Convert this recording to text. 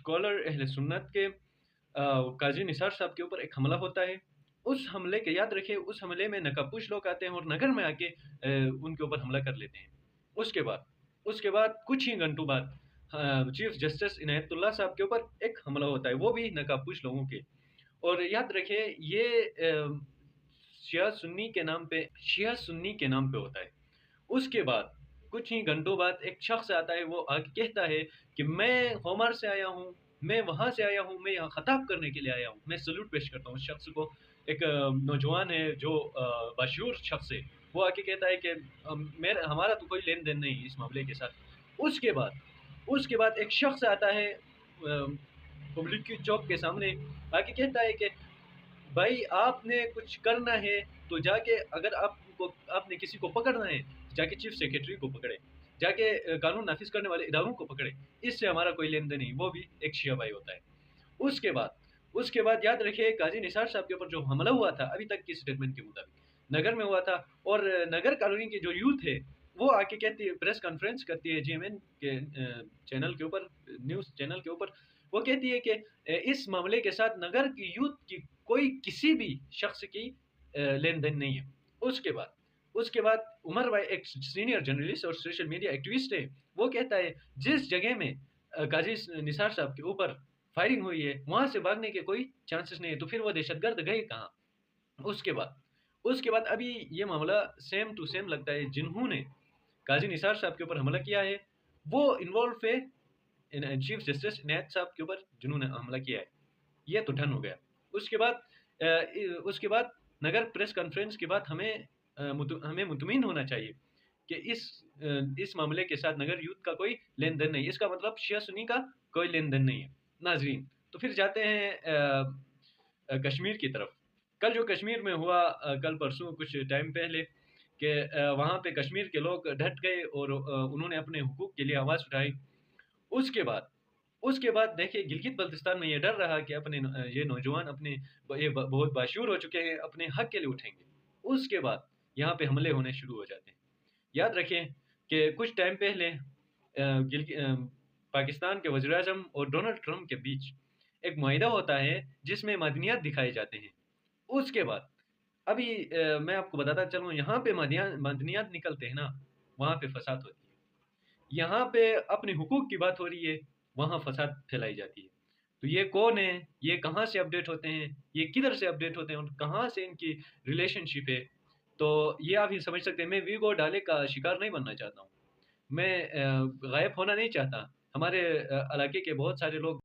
Scholar अहले सुन्नत के काजी निसार साहब के ऊपर एक हमला होता है। उस हमले के याद रखिए, उस हमले में नकाबपोश लोग आते हैं और नगर में आके उनके ऊपर हमला कर लेते हैं। उसके बाद कुछ ही घंटों बाद चीफ जस्टिस इनायतुल्लाह साहब के ऊपर एक हमला होता है, वो भी नकाबपोश लोगों के। और याद रखिए ये शिया सुन्नी के नाम पे होता है। उसके बाद कुछ ही घंटों बाद एक शख्स आता है, वो आके कहता है कि मैं होमर से आया हूँ, मैं वहाँ से आया हूँ, मैं यहाँ खताब करने के लिए आया हूँ। मैं सल्यूट पेश करता हूँ उस शख्स को। एक नौजवान है जो बाशूर शख्स है, वो आके कहता है कि मेरा हमारा तो कोई लेन देन नहीं इस मामले के साथ। उसके बाद एक शख्स आता है पब्लिक चौक के सामने, आके कहता है कि भाई आपने कुछ करना है तो जाके, अगर आपने किसी को पकड़ना है जाके चीफ सेक्रेटरी को पकड़े, जाके कानून नाफिज करने वाले इदारों को पकड़े, इससे हमारा कोई लेन देन नहीं। वो भी एक शिया भाई होता है। उसके बाद याद रखिए काजी निसार साहब के ऊपर जो हमला हुआ था, अभी तक की स्टेटमेंट के मुताबिक नगर में हुआ था। और नगर कॉलोनी की जो यूथ है वो आके कहती है, प्रेस कॉन्फ्रेंस करती है GMN के चैनल के ऊपर, न्यूज़ चैनल के ऊपर। वो कहती है कि इस मामले के साथ नगर की यूथ की कोई किसी भी शख्स की लेन देन नहीं है। उसके बाद उमर भाई एक सीनियर जर्नलिस्ट और सोशल मीडिया एक्टिविस्ट है, वो कहता है जिस जगह में काजी निसार साहब के ऊपर फायरिंग हुई है वहां से भागने के कोई चांसेस नहीं है, तो फिर वो दहशतगर्द गए कहाँ। उसके बाद अभी ये मामला सेम टू सेम लगता है, जिन्होंने काजी निसार साहब के ऊपर हमला किया है वो इन्वॉल्व है चीफ जस्टिस इनायत साहब के ऊपर, जिन्होंने हमला किया है। ये तो डन हो गया। उसके बाद नगर प्रेस कॉन्फ्रेंस के बाद हमें मुतमिन होना चाहिए कि इस मामले के साथ नगर यूथ का कोई लेन देन नहीं। इसका मतलब शिया सुन्नी का कोई लेन देन नहीं है। नाजरीन, तो फिर जाते हैं कश्मीर की तरफ। कल जो कश्मीर में हुआ, कल परसों कुछ टाइम पहले, कि वहाँ पे कश्मीर के लोग डट गए और उन्होंने अपने हुकूक के लिए आवाज़ उठाई। उसके बाद देखिए गिलगित बल्तिस्तान में ये डर रहा कि ये नौजवान बहुत बाशूर हो चुके हैं, अपने हक के लिए उठेंगे। उसके बाद यहाँ पे हमले होने शुरू हो जाते हैं। याद रखें कि कुछ टाइम पहले पाकिस्तान के वज़ीर-ए-आज़म और डोनाल्ड ट्रंप के बीच एक मुआहिदा होता है जिसमें मदनियात दिखाए जाते हैं। उसके बाद अभी मैं आपको बताता चलूँ, यहाँ पे मदनियात निकलते हैं ना, वहाँ पे फसाद होती है। यहाँ पे अपने हुकूक की बात हो रही है, वहाँ फसाद फैलाई जाती है। तो ये कौन है, ये कहाँ से अपडेट होते हैं, ये किधर से अपडेट होते हैं और कहाँ से इनकी रिलेशनशिप है, तो ये आप ही समझ सकते हैं। मैं वीगो डाले का शिकार नहीं बनना चाहता हूँ, मैं गायब होना नहीं चाहता। हमारे इलाके के बहुत सारे लोग